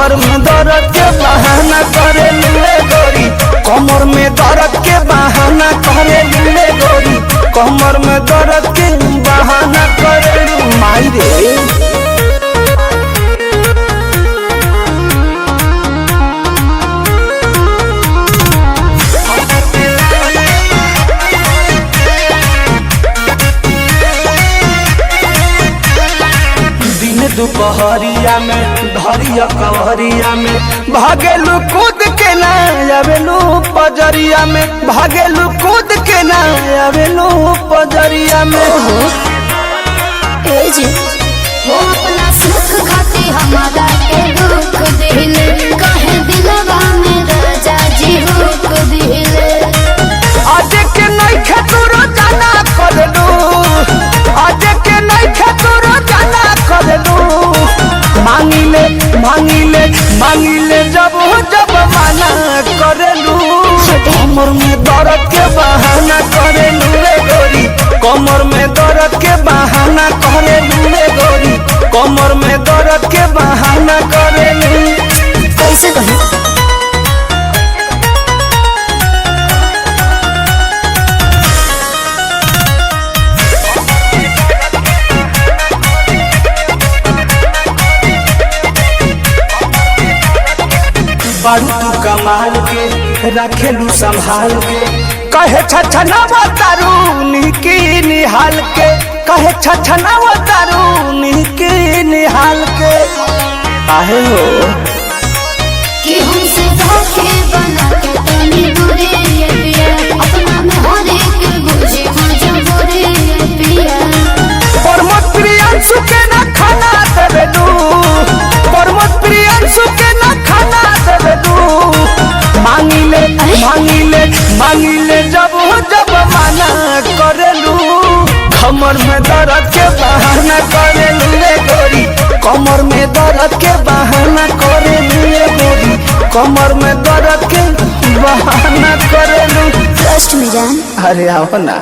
कमर में दर्द के बहाना करे लूले गोरी, कमर में दर्द के बहाना करे लूले गोरी, कमर में दर्द के बहाना करे लू माई रे। दुपहरिया में धरिया कवरिया में भागेलू कूद के ना आवेलू पजरिया में, भागेलू कूद के ना आवेलू पजरिया में। हो अपना सुख खाती हमारा के दुख दिले, कहे दिलवा में राजा जी हुक दिले। आज के नहीं खेतुरो जाना कर लू, आज के नहीं खेतुरो जाना कर लू, मांगिले मांगिले मांगिले जब जब माना करेलू, कमर में दर्द के बहाना करेलू रे गोरी, कमर में दर्द के बहाना करेलू रे गोरी, कमर में दर्द के बहाना करेलू। कैसे कही बारू तू कमाल के रखेलू संभाल के, कहे छछनावा तारू निकी निहाल के, कहे छछनावा तारू निकी निहाल के। आहे हो कि हमसे धोखे बना के तनी दूरी ये पिया, अपना में हर एक बुझे मजबूरी ये पिया। परमत प्रियांशु के ना खाना देवे दू, परमत प्रियांशु के ना खाना देवे दू, मांगिले मांगिले मांगिले जब जब माना करेलू, कमर में दर्द के बहाना करेलू रे गोरी, कमर में दर्द के बहाना करेलू रे गोरी, कमर में दर्द के बहाना करेलू। ट्रस्ट में जान। अरे आओ ना।